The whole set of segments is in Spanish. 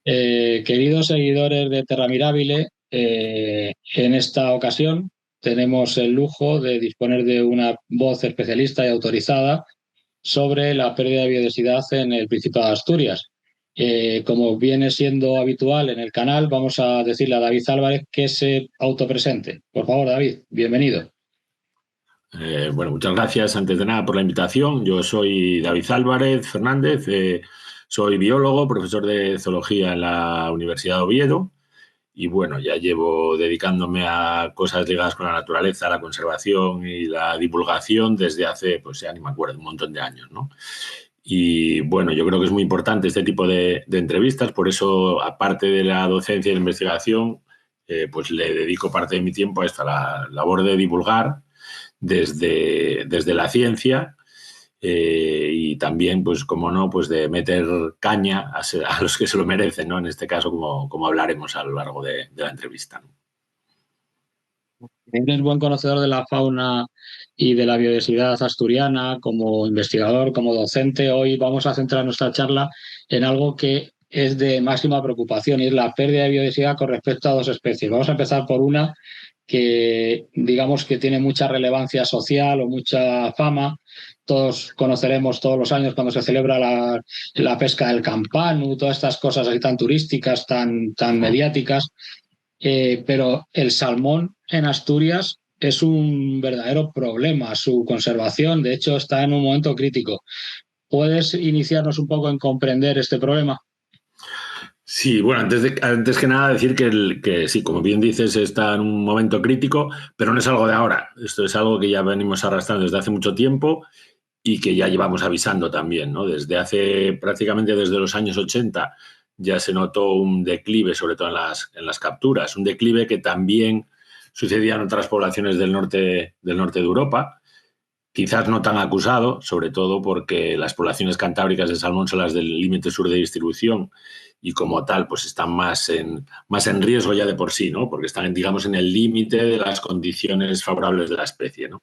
Queridos seguidores de Terra Mirabile, en esta ocasión tenemos el lujo de disponer de una voz especialista y autorizada sobre la pérdida de biodiversidad en el Principado de Asturias. Como viene siendo habitual en el canal, vamos a decirle a David Álvarez que se autopresente. Por favor, David, bienvenido. Bueno, muchas gracias antes de nada por la invitación. Yo soy David Álvarez Fernández, soy biólogo, profesor de zoología en la Universidad de Oviedo y bueno, ya llevo dedicándome a cosas ligadas con la naturaleza, la conservación y la divulgación desde hace, pues ya ni me acuerdo, un montón de años, ¿no? Y bueno, yo creo que es muy importante este tipo de entrevistas, por eso, aparte de la docencia y la investigación, pues le dedico parte de mi tiempo a esta la labor de divulgar desde la ciencia y también, pues como no, pues de meter caña a los que se lo merecen, ¿no? En este caso, como hablaremos a lo largo de la entrevista, ¿no? Eres buen conocedor de la fauna y de la biodiversidad asturiana como investigador, como docente. Hoy vamos a centrar nuestra charla en algo que es de máxima preocupación y es la pérdida de biodiversidad con respecto a dos especies. Vamos a empezar por una que digamos que tiene mucha relevancia social o mucha fama. Todos conoceremos todos los años cuando se celebra la pesca del campanu, todas estas cosas así tan turísticas, tan mediáticas. Pero el salmón en Asturias es un verdadero problema, su conservación, de hecho, está en un momento crítico. ¿Puedes iniciarnos un poco en comprender este problema? Sí, bueno, antes que nada decir que sí, como bien dices, está en un momento crítico, pero no es algo de ahora. Esto es algo que ya venimos arrastrando desde hace mucho tiempo y que ya llevamos avisando también, ¿no? Prácticamente desde los años 80 ya se notó un declive, sobre todo en las capturas, un declive que también sucedía en otras poblaciones del norte de Europa, quizás no tan acusado, sobre todo porque las poblaciones cantábricas de salmón son las del límite sur de distribución y como tal pues están más en riesgo ya de por sí, ¿no? Porque están, digamos, en el límite de las condiciones favorables de la especie, ¿no?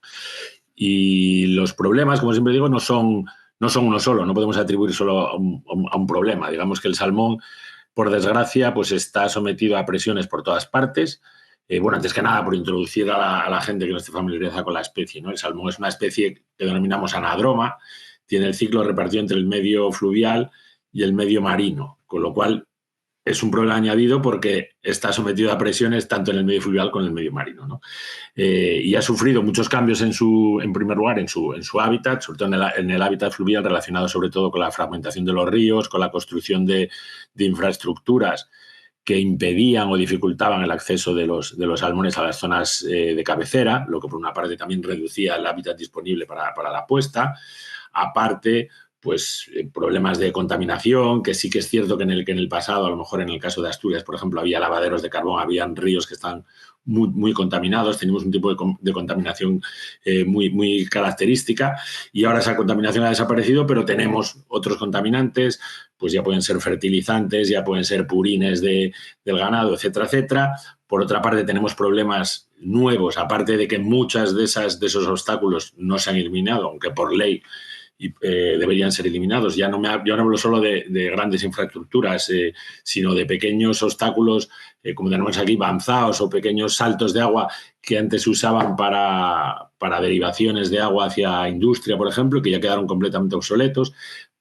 Y los problemas, como siempre digo, no son uno solo, no podemos atribuir solo a un problema. Digamos que el salmón, por desgracia, pues está sometido a presiones por todas partes. Bueno, antes que nada, por introducir a la gente que no esté familiarizada con la especie, ¿no? El salmón es una especie que denominamos anadroma, tiene el ciclo repartido entre el medio fluvial y el medio marino, con lo cual es un problema añadido porque está sometido a presiones tanto en el medio fluvial como en el medio marino, ¿no? Y ha sufrido muchos cambios en primer lugar, en su hábitat, sobre todo en el hábitat fluvial, relacionado sobre todo con la fragmentación de los ríos, con la construcción de infraestructuras que impedían o dificultaban el acceso de los salmones a las zonas de cabecera, lo que por una parte también reducía el hábitat disponible para la puesta. Aparte, pues problemas de contaminación, que sí que es cierto que en el pasado, a lo mejor en el caso de Asturias, por ejemplo, había lavaderos de carbón, habían ríos que están muy, muy contaminados, tenemos un tipo de contaminación muy, muy característica y ahora esa contaminación ha desaparecido, pero tenemos otros contaminantes, pues ya pueden ser fertilizantes, ya pueden ser purines del ganado, etcétera, etcétera. Por otra parte, tenemos problemas nuevos, aparte de que muchas de esos obstáculos no se han eliminado, aunque por ley deberían ser eliminados. Yo no hablo solo de grandes infraestructuras, sino de pequeños obstáculos, como tenemos aquí, banzaos o pequeños saltos de agua que antes se usaban para derivaciones de agua hacia industria, por ejemplo, que ya quedaron completamente obsoletos,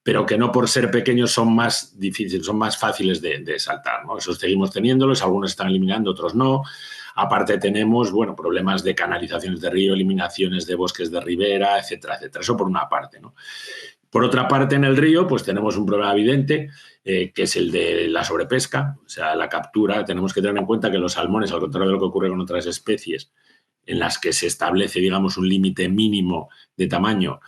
pero que no por ser pequeños son más difíciles, son más fáciles de saltar, ¿no? Esos seguimos teniéndolos, algunos están eliminando, otros no. Aparte tenemos, bueno, problemas de canalizaciones de río, eliminaciones de bosques de ribera, etcétera, etcétera. Eso por una parte, ¿no? Por otra parte, en el río, pues tenemos un problema evidente, que es el de la sobrepesca, o sea, la captura. Tenemos que tener en cuenta que los salmones, al contrario de lo que ocurre con otras especies, en las que se establece, digamos, un límite mínimo de tamaño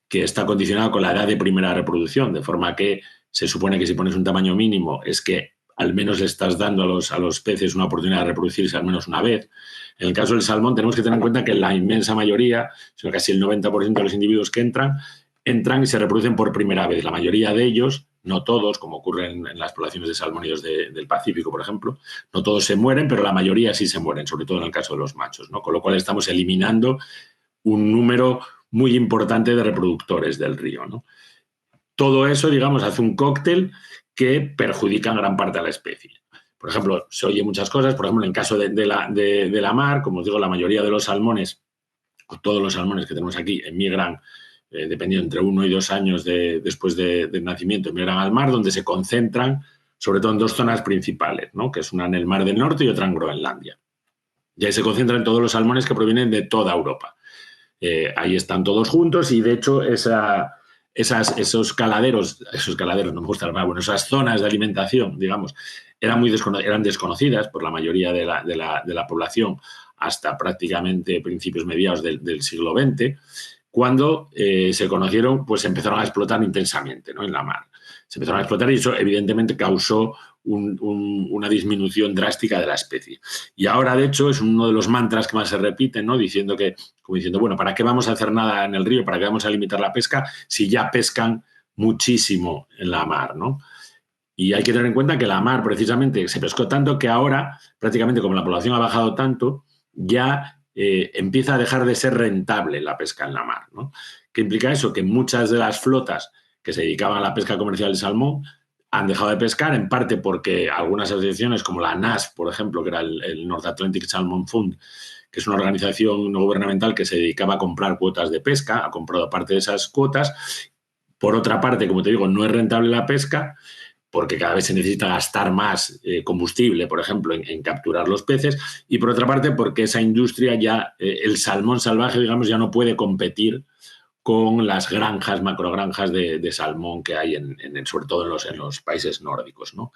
que está condicionado con la edad de primera reproducción, de forma que se supone que si pones un tamaño mínimo es que al menos le estás dando a los peces una oportunidad de reproducirse al menos una vez. En el caso del salmón tenemos que tener en cuenta que la inmensa mayoría, sino casi el 90% de los individuos que entran y se reproducen por primera vez. La mayoría de ellos, no todos, como ocurre en las poblaciones de salmónidos del Pacífico, por ejemplo, no todos se mueren, pero la mayoría sí se mueren, sobre todo en el caso de los machos, ¿no? Con lo cual estamos eliminando un número muy importante de reproductores del río, ¿no? Todo eso, digamos, hace un cóctel que perjudican gran parte a la especie. Por ejemplo, se oye muchas cosas, por ejemplo, en el caso de la mar, como os digo, la mayoría de los salmones, o todos los salmones que tenemos aquí, emigran, dependiendo entre 1 y 2 años después del nacimiento, emigran al mar, donde se concentran sobre todo en 2 zonas principales, ¿no? Que es una en el Mar del Norte y otra en Groenlandia. Y ahí se concentran todos los salmones que provienen de toda Europa. Ahí están todos juntos y, de hecho, esos caladeros, no me gusta la palabra, bueno, esas zonas de alimentación, digamos, eran desconocidas por la mayoría de la población hasta prácticamente principios mediados del siglo XX. Cuando se conocieron, pues empezaron a explotar intensamente, ¿no? En la mar. Se empezaron a explotar y eso evidentemente causó una disminución drástica de la especie. Y ahora, de hecho, es uno de los mantras que más se repiten, ¿no? Diciendo, bueno, ¿para qué vamos a hacer nada en el río? ¿Para qué vamos a limitar la pesca si ya pescan muchísimo en la mar, ¿no? Y hay que tener en cuenta que la mar, precisamente, se pescó tanto que ahora, prácticamente como la población ha bajado tanto, ya empieza a dejar de ser rentable la pesca en la mar, ¿no? ¿Qué implica eso? Que muchas de las flotas que se dedicaban a la pesca comercial de salmón han dejado de pescar, en parte porque algunas asociaciones, como la NASF, por ejemplo, que era el North Atlantic Salmon Fund, que es una organización no gubernamental que se dedicaba a comprar cuotas de pesca, ha comprado parte de esas cuotas. Por otra parte, como te digo, no es rentable la pesca, porque cada vez se necesita gastar más combustible, por ejemplo, en capturar los peces, y por otra parte porque esa industria ya, el salmón salvaje, digamos, ya no puede competir con las granjas, macrogranjas de salmón que hay, sobre todo en los países nórdicos, ¿no?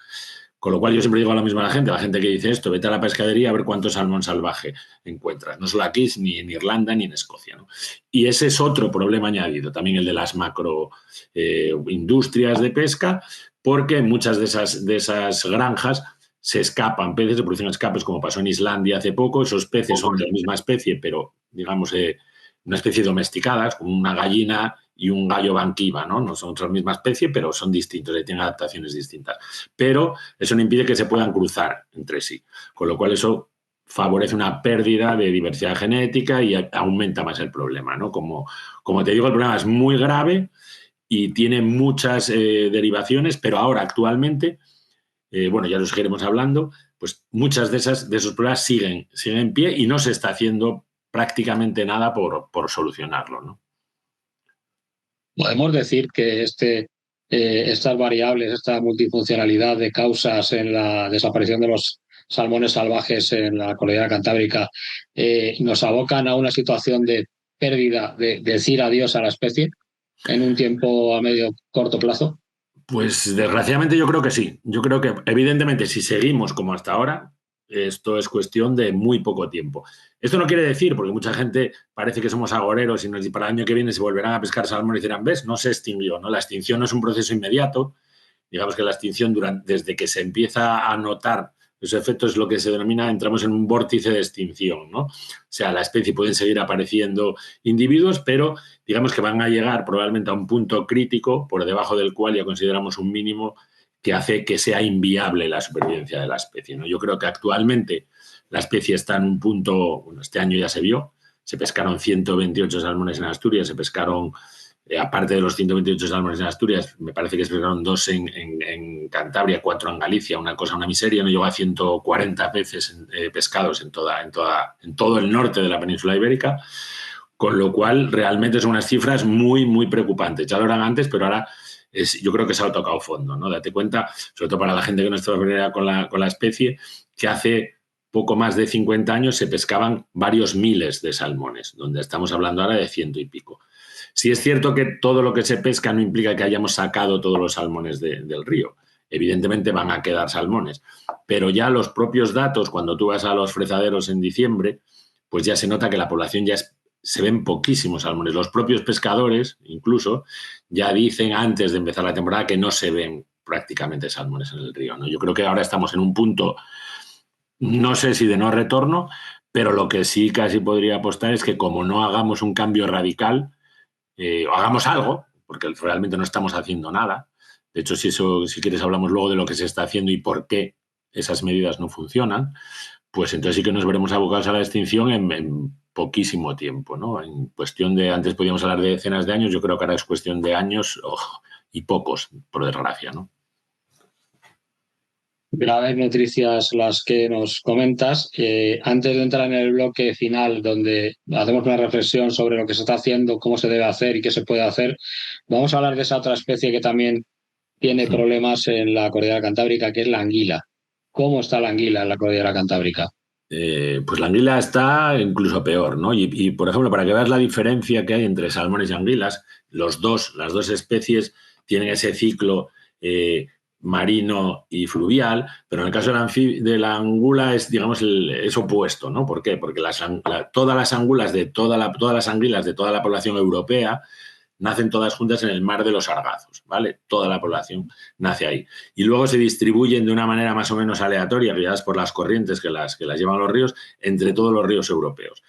Con lo cual yo siempre digo a lo mismo a la gente que dice esto, vete a la pescadería a ver cuánto salmón salvaje encuentras. No solo aquí, ni en Irlanda, ni en Escocia, ¿no? Y ese es otro problema añadido, también el de las macro industrias de pesca, porque muchas de esas granjas se escapan peces, se producen escapes, como pasó en Islandia hace poco. Esos peces son de la misma especie, pero, digamos, una especie domesticada, como una gallina y un gallo banquiva, ¿no? No son la misma especie, pero son distintos y tienen adaptaciones distintas. Pero eso no impide que se puedan cruzar entre sí, con lo cual eso favorece una pérdida de diversidad genética y aumenta más el problema, ¿no? Como te digo, el problema es muy grave y tiene muchas derivaciones, pero ahora actualmente, bueno, ya lo seguiremos hablando, pues muchas de esos problemas siguen en pie y no se está haciendo prácticamente nada por solucionarlo, ¿no? Podemos decir que estas variables, esta multifuncionalidad de causas en la desaparición de los salmones salvajes en la cordillera cantábrica nos abocan a una situación de pérdida, de decir adiós a la especie en un tiempo a medio corto plazo. Pues desgraciadamente yo creo que sí. Yo creo que evidentemente si seguimos como hasta ahora, esto es cuestión de muy poco tiempo. Esto no quiere decir, porque mucha gente parece que somos agoreros y para el año que viene se volverán a pescar salmón y dirán, ¿ves? No se extinguió, ¿no? La extinción no es un proceso inmediato. Digamos que la extinción, desde que se empieza a notar los efectos, es lo que se denomina, entramos en un vórtice de extinción, ¿no? O sea, la especie pueden seguir apareciendo individuos, pero digamos que van a llegar probablemente a un punto crítico por debajo del cual ya consideramos un mínimo que hace que sea inviable la supervivencia de la especie, ¿no? Yo creo que actualmente la especie está en un punto, bueno, este año ya se vio, se pescaron 128 salmones en Asturias, se pescaron, aparte de los 128 salmones en Asturias, me parece que se pescaron 2 en Cantabria, 4 en Galicia, una miseria, no llegó a 140 peces pescados en todo el norte de la península ibérica, con lo cual realmente son unas cifras muy, muy preocupantes. Ya lo eran antes, pero ahora yo creo que se ha tocado fondo, ¿no? Date cuenta, sobre todo para la gente que no está familiarizada con la especie, que hace poco más de 50 años se pescaban varios miles de salmones, donde estamos hablando ahora de 100 y pico. Sí es cierto que todo lo que se pesca no implica que hayamos sacado todos los salmones del río. Evidentemente van a quedar salmones, pero ya los propios datos, cuando tú vas a los fresaderos en diciembre, pues ya se nota que la población se ven poquísimos salmones. Los propios pescadores, incluso, ya dicen antes de empezar la temporada que no se ven prácticamente salmones en el río, ¿no? Yo creo que ahora estamos en un punto, no sé si de no retorno, pero lo que sí casi podría apostar es que como no hagamos un cambio radical, o hagamos algo, porque realmente no estamos haciendo nada. De hecho, si quieres hablamos luego de lo que se está haciendo y por qué esas medidas no funcionan, pues entonces sí que nos veremos abocados a la extinción en poquísimo tiempo, ¿no? En cuestión de, antes podíamos hablar de decenas de años, yo creo que ahora es cuestión de años y pocos, por desgracia, ¿no? Graves noticias las que nos comentas. Antes de entrar en el bloque final, donde hacemos una reflexión sobre lo que se está haciendo, cómo se debe hacer y qué se puede hacer, vamos a hablar de esa otra especie que también tiene problemas en la cordillera cantábrica, que es la anguila. ¿Cómo está la anguila en la cordillera cantábrica? Pues la anguila está incluso peor, ¿no? Por ejemplo, para que veas la diferencia que hay entre salmones y anguilas, las dos especies tienen ese ciclo eh, marino y fluvial, pero en el caso de la angula es, digamos, es opuesto, ¿no? ¿Por qué? Porque todas las angulas de todas las anguilas de toda la población europea nacen todas juntas en el mar de los Sargazos, ¿vale? Toda la población nace ahí. Y luego se distribuyen de una manera más o menos aleatoria, guiadas por las corrientes que las llevan los ríos, entre todos los ríos europeos.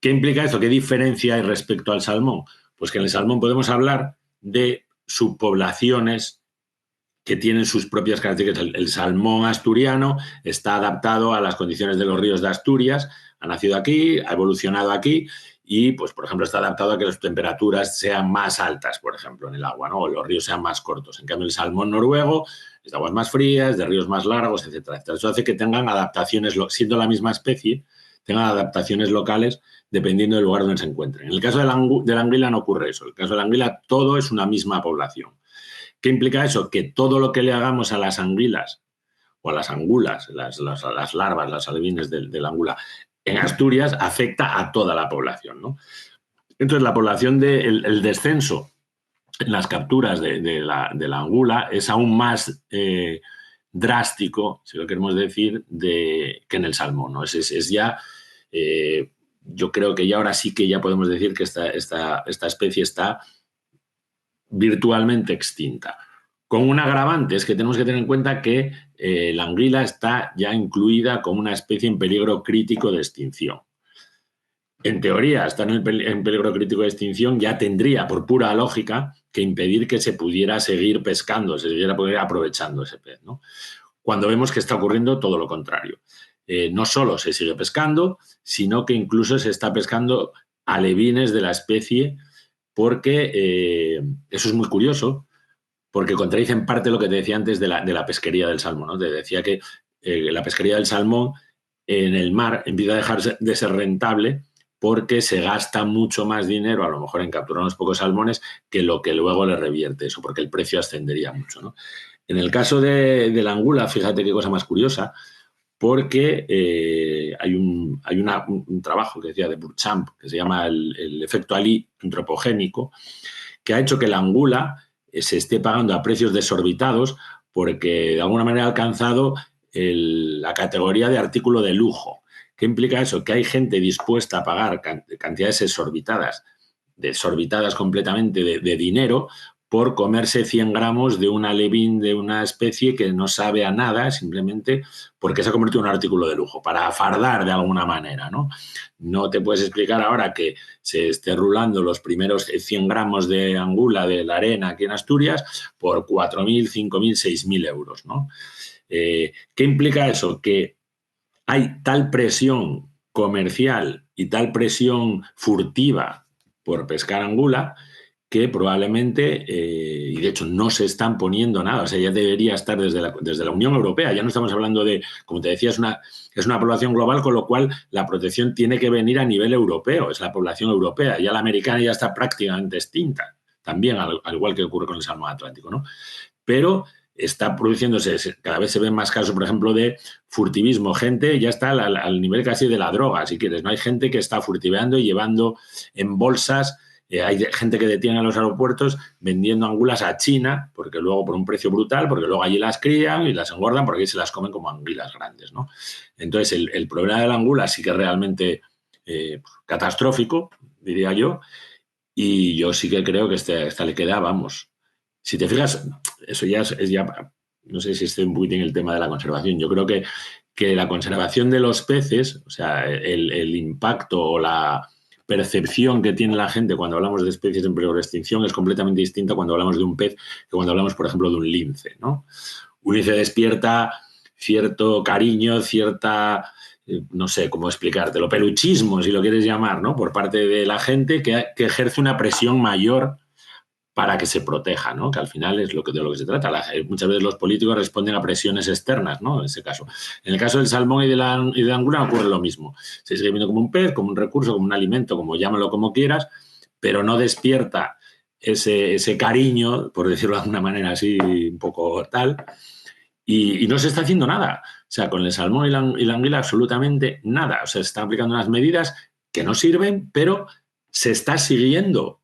¿Qué implica esto? ¿Qué diferencia hay respecto al salmón? Pues que en el salmón podemos hablar de subpoblaciones que tienen sus propias características. El salmón asturiano está adaptado a las condiciones de los ríos de Asturias, ha nacido aquí, ha evolucionado aquí y, pues, por ejemplo, está adaptado a que las temperaturas sean más altas, por ejemplo, en el agua, ¿no? O los ríos sean más cortos. En cambio, el salmón noruego es de aguas más frías, de ríos más largos, etcétera, etcétera. Eso hace que tengan adaptaciones, siendo la misma especie, tengan adaptaciones locales dependiendo del lugar donde se encuentren. En el caso de la anguila no ocurre eso. En el caso de la anguila todo es una misma población. ¿Qué implica eso? Que todo lo que le hagamos a las anguilas o a las angulas, las larvas, las alevines de la angula, en Asturias afecta a toda la población, ¿no? Entonces, la población el descenso en las capturas de la angula es aún más drástico, si lo queremos decir, que en el salmón, ¿no? Es ya, yo creo que ya ahora sí que ya podemos decir que esta especie está virtualmente extinta. Con un agravante, es que tenemos que tener en cuenta que la anguila está ya incluida como una especie en peligro crítico de extinción. En teoría, estar en peligro crítico de extinción ya tendría, por pura lógica, que impedir que se pudiera seguir pescando, se siguiera aprovechando ese pez, ¿no? Cuando vemos que está ocurriendo todo lo contrario. No solo se sigue pescando, sino que incluso se está pescando alevines de la especie porque eso es muy curioso, porque contradice en parte lo que te decía antes de la pesquería del salmón, ¿no? Te decía que la pesquería del salmón en el mar empieza a dejar de ser rentable porque se gasta mucho más dinero, a lo mejor en capturar unos pocos salmones, que lo que luego le revierte eso, porque el precio ascendería mucho, ¿no? En el caso de la angula, fíjate qué cosa más curiosa, porque un trabajo que decía de Burchamp, que se llama el efecto Ali antropogénico, que ha hecho que la angula se esté pagando a precios desorbitados porque de alguna manera ha alcanzado la categoría de artículo de lujo. ¿Qué implica eso? Que hay gente dispuesta a pagar cantidades desorbitadas completamente de dinero por comerse 100 gramos de un alevín de una especie que no sabe a nada, simplemente porque se ha convertido en un artículo de lujo, para fardar de alguna manera, ¿no? No te puedes explicar ahora que se esté rulando los primeros 100 gramos de angula de la arena aquí en Asturias por 4.000, 5.000, 6.000 euros, ¿no? ¿Qué implica eso? Que hay tal presión comercial y tal presión furtiva por pescar angula que probablemente, y de hecho no se están poniendo nada, o sea, ya debería estar desde la Unión Europea, ya no estamos hablando de, como te decía, es una población global, con lo cual la protección tiene que venir a nivel europeo, es la población europea, ya la americana ya está prácticamente extinta, también al igual que ocurre con el salmón atlántico, ¿no? Pero está produciéndose, cada vez se ven más casos, por ejemplo, de furtivismo. Gente ya está al nivel casi de la droga, si quieres. No hay gente que está furtiveando y llevando en bolsas. Hay gente que detiene en los aeropuertos vendiendo angulas a China, porque luego por un precio brutal, porque luego allí las crían y las engordan, porque ahí se las comen como anguilas grandes, ¿no? Entonces, el problema de la angula sí que es realmente catastrófico, diría yo, y yo sí que creo que esta le queda, vamos. Si te fijas, eso ya es ya, no sé si estoy un poquito en el tema de la conservación. Yo creo que la conservación de los peces, o sea, el impacto o la percepción que tiene la gente cuando hablamos de especies en peligro de extinción es completamente distinta cuando hablamos de un pez que cuando hablamos, por ejemplo, de un lince, ¿no? Un lince despierta cierto cariño, cierta, no sé cómo explicártelo, peluchismo, si lo quieres llamar, ¿no? Por parte de la gente que ejerce una presión mayor para que se proteja, ¿no? Que al final es de lo que se trata. Muchas veces los políticos responden a presiones externas, ¿no? En ese caso. En el caso del salmón y de la angula ocurre lo mismo. Se sigue viendo como un pez, como un recurso, como un alimento, como llámalo como quieras, pero no despierta ese cariño, por decirlo de alguna manera así, un poco tal, y no se está haciendo nada. O sea, con el salmón y la anguila absolutamente nada. O sea, se están aplicando unas medidas que no sirven, pero se está siguiendo,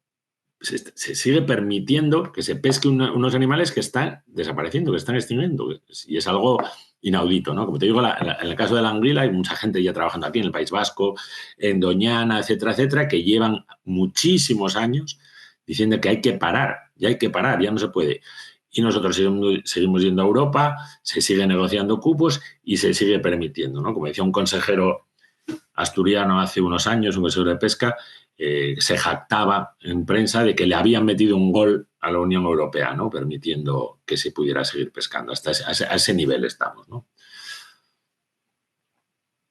se sigue permitiendo que se pesque unos animales que están desapareciendo, que están extinguiendo. Y es algo inaudito, ¿no? Como te digo, en el caso de la anguila hay mucha gente ya trabajando aquí en el País Vasco, en Doñana, etcétera, etcétera, que llevan muchísimos años diciendo que hay que parar, ya no se puede. Y nosotros seguimos yendo a Europa, se sigue negociando cupos y se sigue permitiendo, ¿no? Como decía un consejero asturiano hace unos años, un consejero de pesca, se jactaba en prensa de que le habían metido un gol a la Unión Europea, ¿no? Permitiendo que se pudiera seguir pescando. Hasta a ese nivel estamos, ¿no?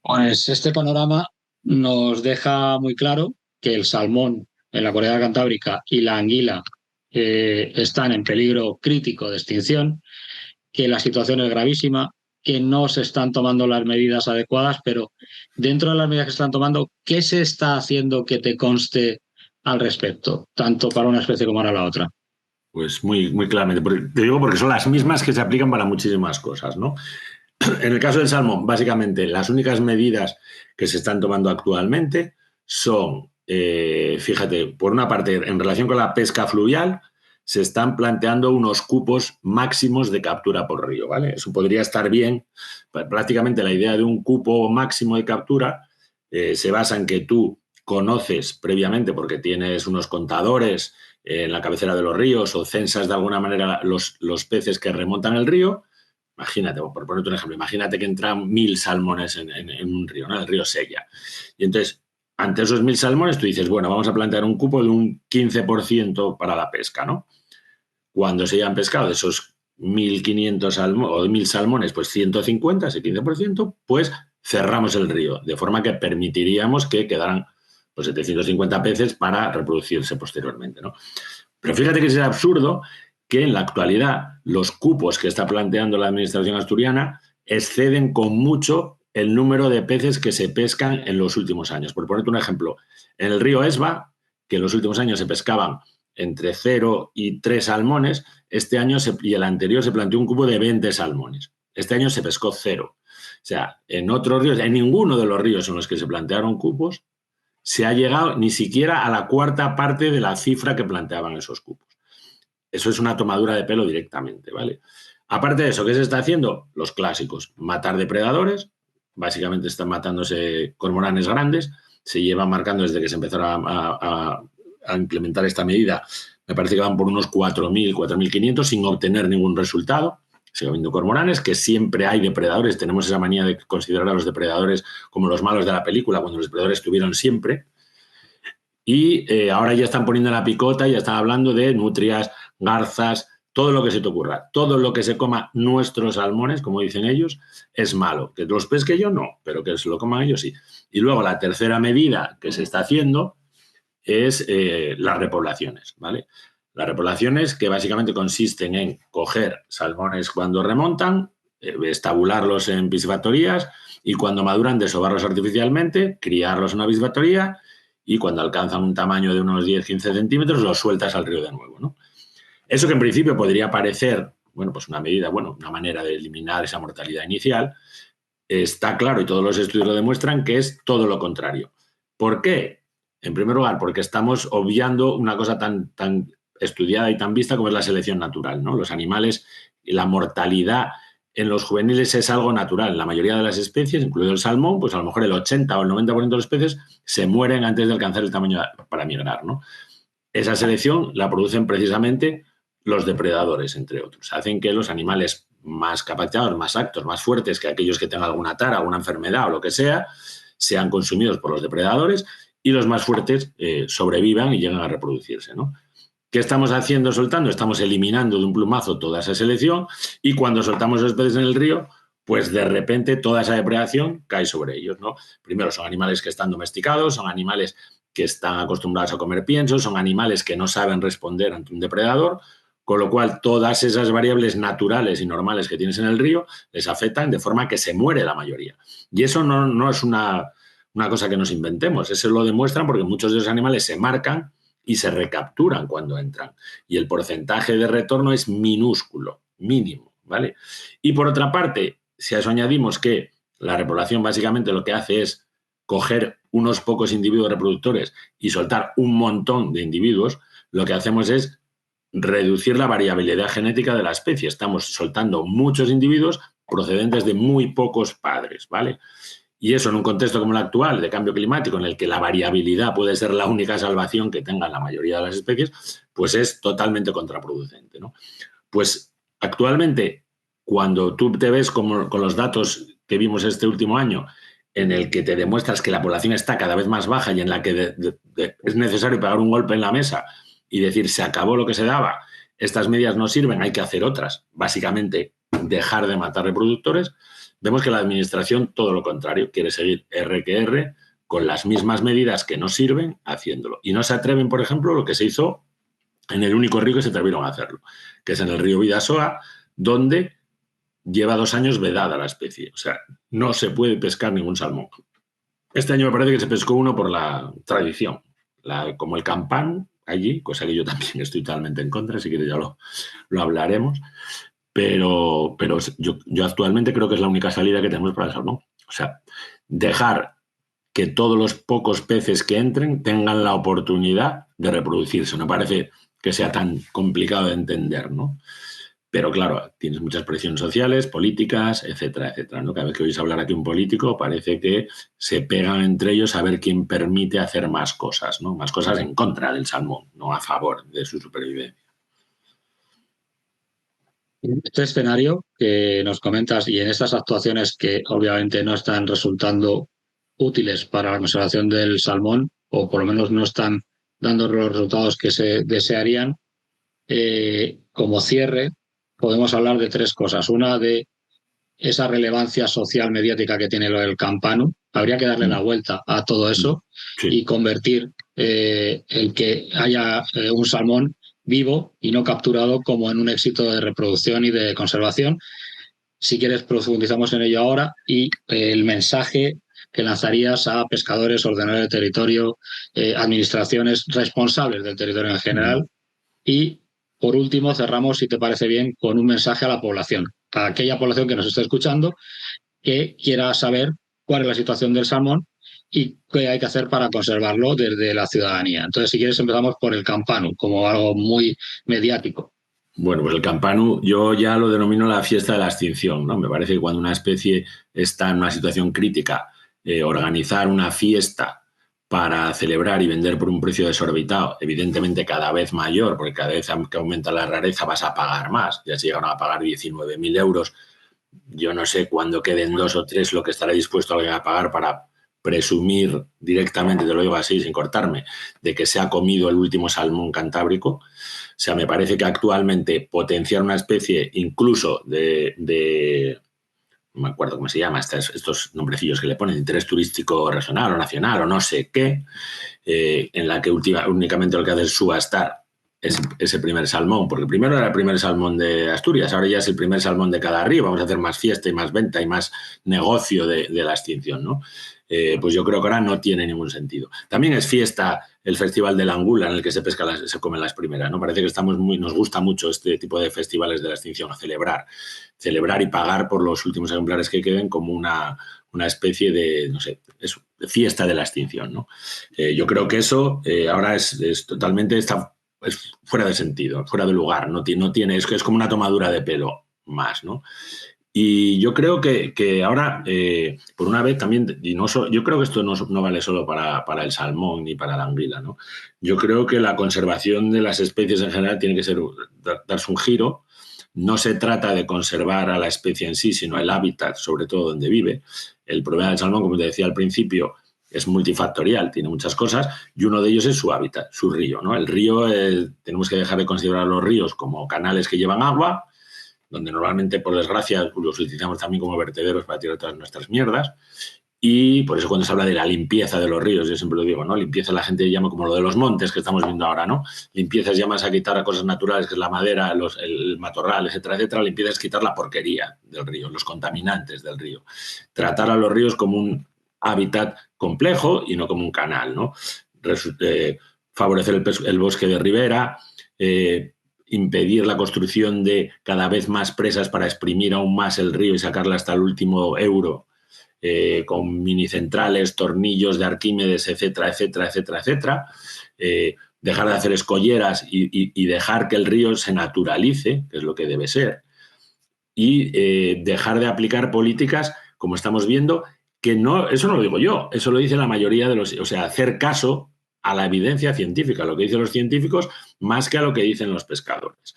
Pues este panorama nos deja muy claro que el salmón en la Correa Cantábrica y la anguila están en peligro crítico de extinción, que la situación es gravísima, que no se están tomando las medidas adecuadas, pero dentro de las medidas que se están tomando, ¿qué se está haciendo que te conste al respecto, tanto para una especie como para la otra? Pues muy, muy claramente. Te digo porque son las mismas que se aplican para muchísimas cosas, ¿no? En el caso del salmón, básicamente, las únicas medidas que se están tomando actualmente son, fíjate, por una parte, en relación con la pesca fluvial, se están planteando unos cupos máximos de captura por río, ¿vale? Eso podría estar bien. Prácticamente la idea de un cupo máximo de captura se basa en que tú conoces previamente, porque tienes unos contadores en la cabecera de los ríos o censas de alguna manera los peces que remontan el río. Imagínate, por ponerte un ejemplo, imagínate que entran 1000 salmones en un río, ¿no? El río Sella. Y entonces, ante esos 1000 salmones, tú dices, bueno, vamos a plantear un cupo de un 15% para la pesca, ¿no? Cuando se hayan pescado de esos 1500 salmones o de 1000 salmones, pues 150, ese 15%, pues cerramos el río, de forma que permitiríamos que quedaran pues 750 peces para reproducirse posteriormente, ¿no? Pero fíjate que es absurdo que en la actualidad los cupos que está planteando la administración asturiana exceden con mucho el número de peces que se pescan en los últimos años. Por ponerte un ejemplo, en el río Esba, que en los últimos años se pescaban entre 0 y 3 salmones, este año y el anterior se planteó un cupo de 20 salmones. Este año se pescó 0. O sea, en otros ríos, en ninguno de los ríos en los que se plantearon cupos, se ha llegado ni siquiera a la cuarta parte de la cifra que planteaban esos cupos. Eso es una tomadura de pelo directamente, ¿vale? Aparte de eso, ¿qué se está haciendo? Los clásicos, matar depredadores, básicamente están matándose cormoranes grandes, se llevan marcando desde que se empezaron a implementar esta medida, me parece que van por unos 4.000, 4.500 sin obtener ningún resultado. Sigue habiendo cormoranes, que siempre hay depredadores. Tenemos esa manía de considerar a los depredadores como los malos de la película, cuando los depredadores estuvieron siempre. Y ahora ya están poniendo la picota, ya están hablando de nutrias, garzas, todo lo que se te ocurra. Todo lo que se coma nuestros salmones, como dicen ellos, es malo. Que los pesque yo, no, pero que se lo coman ellos, sí. Y luego la tercera medida que se está haciendo es las repoblaciones, ¿vale? Las repoblaciones que básicamente consisten en coger salmones cuando remontan, estabularlos en piscifactorías y cuando maduran desovarlos artificialmente, criarlos en una piscifactoría y cuando alcanzan un tamaño de unos 10-15 centímetros los sueltas al río de nuevo, ¿no? Eso que en principio podría parecer, bueno, pues una medida, bueno, una manera de eliminar esa mortalidad inicial, está claro y todos los estudios lo demuestran que es todo lo contrario. ¿Por qué? En primer lugar, porque estamos obviando una cosa tan estudiada y tan vista como es la selección natural, ¿no? Los animales, la mortalidad en los juveniles es algo natural. La mayoría de las especies, incluido el salmón, pues a lo mejor el 80 o el 90% de los peces se mueren antes de alcanzar el tamaño para migrar, ¿no? Esa selección la producen precisamente los depredadores, entre otros. Hacen que los animales más capacitados, más aptos, más fuertes que aquellos que tengan alguna tara, alguna enfermedad o lo que sea, sean consumidos por los depredadores y los más fuertes sobrevivan y lleguen a reproducirse, ¿no? ¿Qué estamos haciendo soltando? Estamos eliminando de un plumazo toda esa selección y cuando soltamos los peces en el río, pues de repente toda esa depredación cae sobre ellos, ¿no? Primero, son animales que están domesticados, son animales que están acostumbrados a comer pienso, son animales que no saben responder ante un depredador, con lo cual todas esas variables naturales y normales que tienes en el río les afectan de forma que se muere la mayoría. Y eso no es una cosa que nos inventemos, eso lo demuestran porque muchos de esos animales se marcan y se recapturan cuando entran. Y el porcentaje de retorno es minúsculo, mínimo, ¿vale? Y por otra parte, si a eso añadimos que la repoblación básicamente lo que hace es coger unos pocos individuos reproductores y soltar un montón de individuos, lo que hacemos es reducir la variabilidad genética de la especie. Estamos soltando muchos individuos procedentes de muy pocos padres, ¿vale? Y eso en un contexto como el actual, de cambio climático, en el que la variabilidad puede ser la única salvación que tengan la mayoría de las especies, pues es totalmente contraproducente, ¿no? Pues actualmente, cuando tú te ves con los datos que vimos este último año, en el que te demuestras que la población está cada vez más baja y en la que es necesario pegar un golpe en la mesa y decir, se acabó lo que se daba, estas medidas no sirven, hay que hacer otras, básicamente dejar de matar reproductores, vemos que la administración, todo lo contrario, quiere seguir R que R, con las mismas medidas que no sirven, haciéndolo. Y no se atreven, por ejemplo, lo que se hizo en el único río que se atrevieron a hacerlo, que es en el río Bidasoa, donde lleva 2 años vedada la especie. O sea, no se puede pescar ningún salmón. Este año me parece que se pescó uno por la tradición, como el campán allí, cosa que yo también estoy totalmente en contra, si quieres ya lo hablaremos, pero yo actualmente creo que es la única salida que tenemos para el salmón. O sea, dejar que todos los pocos peces que entren tengan la oportunidad de reproducirse. No parece que sea tan complicado de entender, ¿no? Pero claro, tienes muchas presiones sociales, políticas, etcétera, etcétera, ¿no? Cada vez que oyes hablar aquí un político parece que se pegan entre ellos a ver quién permite hacer más cosas, ¿no? Más cosas en contra del salmón, no a favor de su supervivencia. Este escenario que nos comentas y en estas actuaciones que obviamente no están resultando útiles para la conservación del salmón, o por lo menos no están dando los resultados que se desearían, como cierre, podemos hablar de 3 cosas. Una, de esa relevancia social mediática que tiene lo del Campanu. Habría que darle la vuelta a todo eso y convertir el que haya un salmón vivo y no capturado como en un éxito de reproducción y de conservación. Si quieres, profundizamos en ello ahora y el mensaje que lanzarías a pescadores, ordenadores de territorio, administraciones responsables del territorio en general. Y, por último, cerramos, si te parece bien, con un mensaje a la población, a aquella población que nos está escuchando, que quiera saber cuál es la situación del salmón y qué hay que hacer para conservarlo desde la ciudadanía. Entonces, si quieres, empezamos por el Campanu, como algo muy mediático. Bueno, pues el Campanu yo ya lo denomino la fiesta de la extinción, ¿no? Me parece que cuando una especie está en una situación crítica, organizar una fiesta para celebrar y vender por un precio desorbitado, evidentemente cada vez mayor, porque cada vez que aumenta la rareza vas a pagar más. Ya se llegaron a pagar 19.000 euros. Yo no sé cuándo queden 2 o 3 lo que estará dispuesto alguien a pagar para presumir directamente, te lo digo así, sin cortarme, de que se ha comido el último salmón cantábrico. O sea, me parece que actualmente potenciar una especie incluso no me acuerdo cómo se llama, estos nombrecillos que le ponen, interés turístico regional o nacional o no sé qué, en la que únicamente lo que hace es subastar ese primer salmón, porque primero era el primer salmón de Asturias, ahora ya es el primer salmón de cada río, vamos a hacer más fiesta y más venta y más negocio de la extinción, ¿no? Pues yo creo que ahora no tiene ningún sentido. También es fiesta el Festival de la Angula, en el que se comen las primeras, ¿no? Parece que nos gusta mucho este tipo de festivales de la extinción, a celebrar y pagar por los últimos ejemplares que queden como una especie de, no sé, de fiesta de la extinción, ¿no? Yo creo que eso ahora es totalmente, es fuera de sentido, fuera de lugar, no tiene, es como una tomadura de pelo más, ¿no? Y yo creo que ahora, por una vez también, yo creo que esto no vale solo para el salmón ni para la anguila, ¿no? Yo creo que la conservación de las especies en general tiene que darse un giro. No se trata de conservar a la especie en sí, sino el hábitat, sobre todo donde vive. El problema del salmón, como te decía al principio, es multifactorial, tiene muchas cosas, y uno de ellos es su hábitat, su río, ¿no? El río, tenemos que dejar de considerar los ríos como canales que llevan agua, donde normalmente, por desgracia, los utilizamos también como vertederos para tirar todas nuestras mierdas. Y por eso cuando se habla de la limpieza de los ríos, yo siempre lo digo, ¿no? Limpieza la gente llama como lo de los montes que estamos viendo ahora, ¿no? Limpieza es llamas a quitar a cosas naturales, que es la madera, el matorral, etcétera, etcétera. Limpieza es quitar la porquería del río, los contaminantes del río. Tratar a los ríos como un hábitat complejo y no como un canal, ¿no? Favorecer el bosque de ribera, impedir la construcción de cada vez más presas para exprimir aún más el río y sacarle hasta el último euro, con minicentrales, tornillos de Arquímedes, etcétera, etcétera, etcétera, etcétera. Dejar de hacer escolleras y dejar que el río se naturalice, que es lo que debe ser. Y dejar de aplicar políticas, como estamos viendo, que no, eso no lo digo yo, eso lo dice la mayoría de los, o sea, hacer caso a la evidencia científica, lo que dicen los científicos, más que a lo que dicen los pescadores.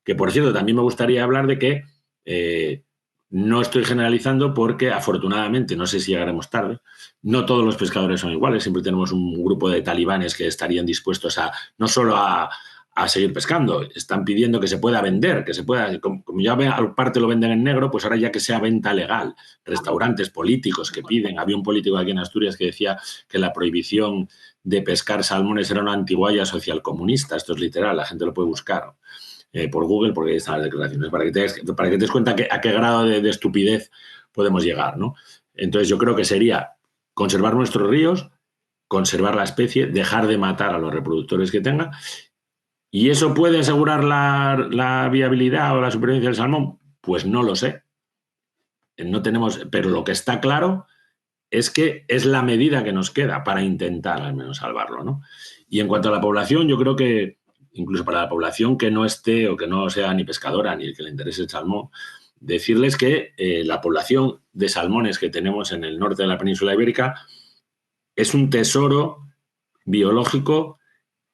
Que, por cierto, también me gustaría hablar de que no estoy generalizando porque, afortunadamente, no sé si llegaremos tarde, no todos los pescadores son iguales, siempre tenemos un grupo de talibanes que estarían dispuestos a, no solo a seguir pescando, están pidiendo que se pueda vender, que se pueda, como ya parte lo venden en negro, pues ahora ya que sea venta legal, restaurantes, políticos que piden, había un político aquí en Asturias que decía que la prohibición de pescar salmones era una antiguaya socialcomunista, esto es literal, la gente lo puede buscar por Google porque ahí están las declaraciones, para que te des cuenta a qué grado de estupidez podemos llegar, ¿no? Entonces yo creo que sería conservar nuestros ríos, conservar la especie, dejar de matar a los reproductores que tenga. ¿Y eso puede asegurar la viabilidad o la supervivencia del salmón? Pues no lo sé. No tenemos, pero lo que está claro es que es la medida que nos queda para intentar al menos salvarlo, ¿no? Y en cuanto a la población, yo creo que incluso para la población que no esté o que no sea ni pescadora ni que le interese el salmón, decirles que la población de salmones que tenemos en el norte de la península ibérica es un tesoro biológico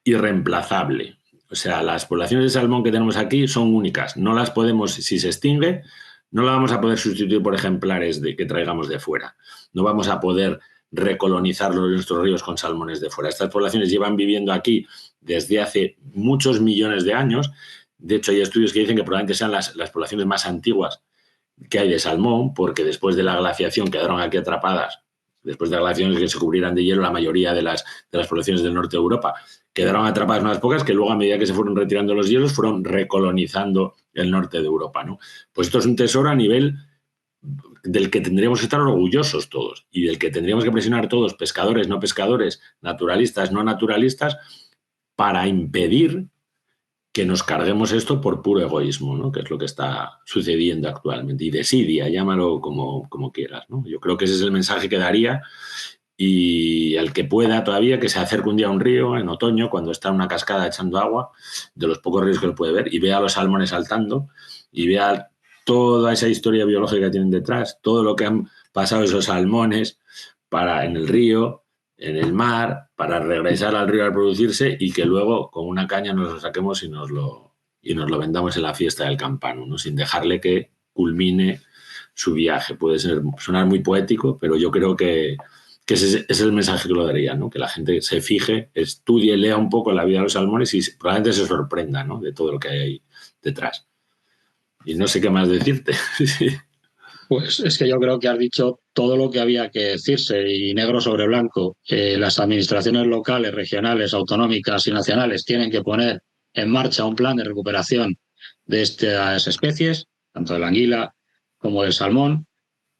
irreemplazable. O sea, las poblaciones de salmón que tenemos aquí son únicas. No las podemos, si se extingue, no la vamos a poder sustituir por ejemplares que traigamos de fuera. No vamos a poder recolonizar nuestros ríos con salmones de fuera. Estas poblaciones llevan viviendo aquí desde hace muchos millones de años. De hecho, hay estudios que dicen que probablemente sean las poblaciones más antiguas que hay de salmón, porque después de la glaciación quedaron aquí atrapadas, después de las glaciaciones que se cubrieran de hielo, la mayoría de las poblaciones del norte de Europa quedaron atrapadas unas pocas que luego, a medida que se fueron retirando los hielos, fueron recolonizando el norte de Europa, ¿no? Pues esto es un tesoro a nivel del que tendríamos que estar orgullosos todos y del que tendríamos que presionar todos, pescadores, no pescadores, naturalistas, no naturalistas, para impedir que nos carguemos esto por puro egoísmo, ¿no? Que es lo que está sucediendo actualmente. Y desidia, llámalo como quieras, ¿no? Yo creo que ese es el mensaje que daría, y al que pueda todavía que se acerque un día a un río en otoño, cuando está una cascada echando agua, de los pocos ríos que lo puede ver, y vea a los salmones saltando y vea toda esa historia biológica que tienen detrás, todo lo que han pasado esos salmones en el río, en el mar, para regresar al río a reproducirse y que luego con una caña nos lo saquemos y nos lo vendamos en la fiesta del campano, ¿no? Sin dejarle que culmine su viaje. Puede sonar muy poético, pero yo creo que ese es el mensaje que lo daría, ¿no? Que la gente se fije, estudie, lea un poco la vida de los salmones y probablemente se sorprenda, ¿no? De todo lo que hay ahí detrás. Y no sé qué más decirte. Pues es que yo creo que has dicho todo lo que había que decirse y negro sobre blanco. Las administraciones locales, regionales, autonómicas y nacionales tienen que poner en marcha un plan de recuperación de estas especies, tanto de la anguila como del salmón.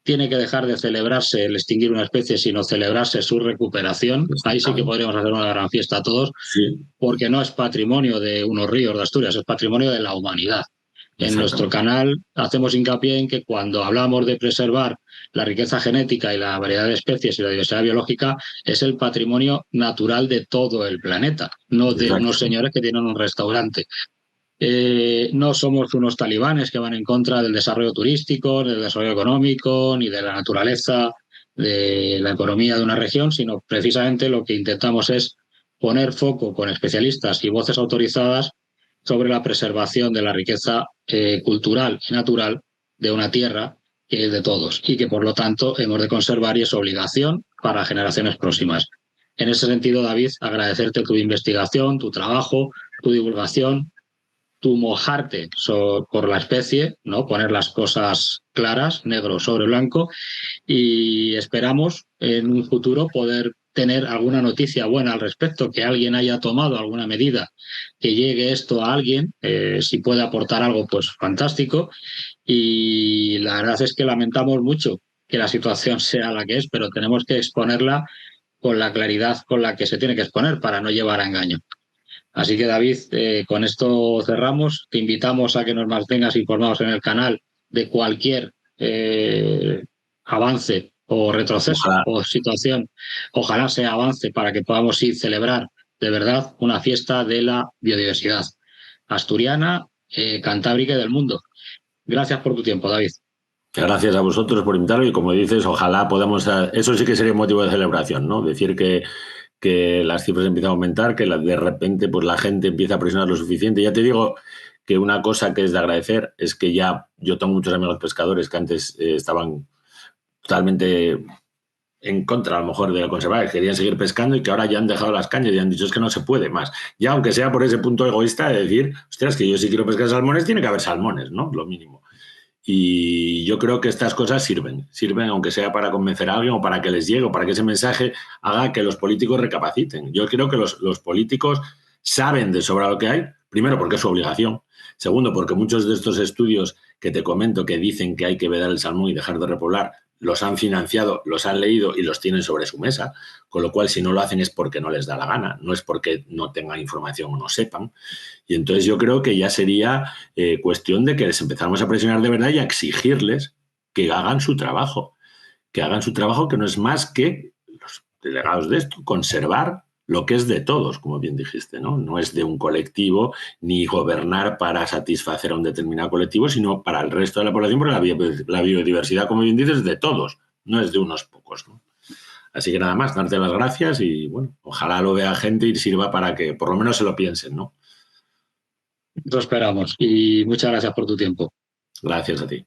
Tiene que dejar de celebrarse el extinguir una especie, sino celebrarse su recuperación. Ahí sí que podríamos hacer una gran fiesta todos, sí, porque no es patrimonio de unos ríos de Asturias, es patrimonio de la humanidad. En nuestro canal hacemos hincapié en que cuando hablamos de preservar la riqueza genética y la variedad de especies y la diversidad biológica, es el patrimonio natural de todo el planeta, no de unos señores que tienen un restaurante. No somos unos talibanes que van en contra del desarrollo turístico, del desarrollo económico, ni de la naturaleza, de la economía de una región, sino precisamente lo que intentamos es poner foco con especialistas y voces autorizadas sobre la preservación de la riqueza cultural y natural de una tierra que es de todos y que por lo tanto hemos de conservar y es obligación para generaciones próximas. En ese sentido, David, agradecerte tu investigación, tu trabajo, tu divulgación, tu mojarte por la especie, ¿no? Poner las cosas claras, negro sobre blanco, y esperamos en un futuro poder tener alguna noticia buena al respecto, que alguien haya tomado alguna medida, que llegue esto a alguien, si puede aportar algo, pues fantástico. Y la verdad es que lamentamos mucho que la situación sea la que es, pero tenemos que exponerla con la claridad con la que se tiene que exponer para no llevar a engaño. Así que David, con esto cerramos. Te invitamos a que nos mantengas informados en el canal de cualquier avance o retroceso Ojalá. o situación. Ojalá sea avance para que podamos ir celebrar de verdad una fiesta de la biodiversidad asturiana, cantábrica y del mundo. Gracias por tu tiempo, David. Gracias a vosotros por invitarme y como dices, ojalá podamos, eso sí que sería un motivo de celebración, ¿no? Decir que las cifras empiezan a aumentar, que de repente pues la gente empieza a presionar lo suficiente. Ya te digo que una cosa que es de agradecer es que ya yo tengo muchos amigos pescadores que antes estaban totalmente en contra a lo mejor de lo conservar, querían seguir pescando y que ahora ya han dejado las cañas y han dicho es que no se puede más. Ya aunque sea por ese punto egoísta de decir, ostras, que yo si quiero pescar salmones, tiene que haber salmones, ¿no? Lo mínimo. Y yo creo que estas cosas sirven aunque sea para convencer a alguien o para que les llegue o para que ese mensaje haga que los políticos recapaciten. Yo creo que los políticos saben de sobra lo que hay, primero porque es su obligación, segundo porque muchos de estos estudios que te comento que dicen que hay que vedar el salmón y dejar de repoblar, los han financiado, los han leído y los tienen sobre su mesa, con lo cual si no lo hacen es porque no les da la gana, no es porque no tengan información o no sepan. Y entonces yo creo que ya sería cuestión de que les empezáramos a presionar de verdad y a exigirles que hagan su trabajo, que no es más que los delegados de esto, conservar lo que es de todos, como bien dijiste, ¿no? No es de un colectivo ni gobernar para satisfacer a un determinado colectivo, sino para el resto de la población, porque la biodiversidad, como bien dices, es de todos, no es de unos pocos, ¿no? Así que nada más, darte las gracias y bueno, ojalá lo vea gente y sirva para que por lo menos se lo piensen, ¿no? Lo esperamos y muchas gracias por tu tiempo. Gracias a ti.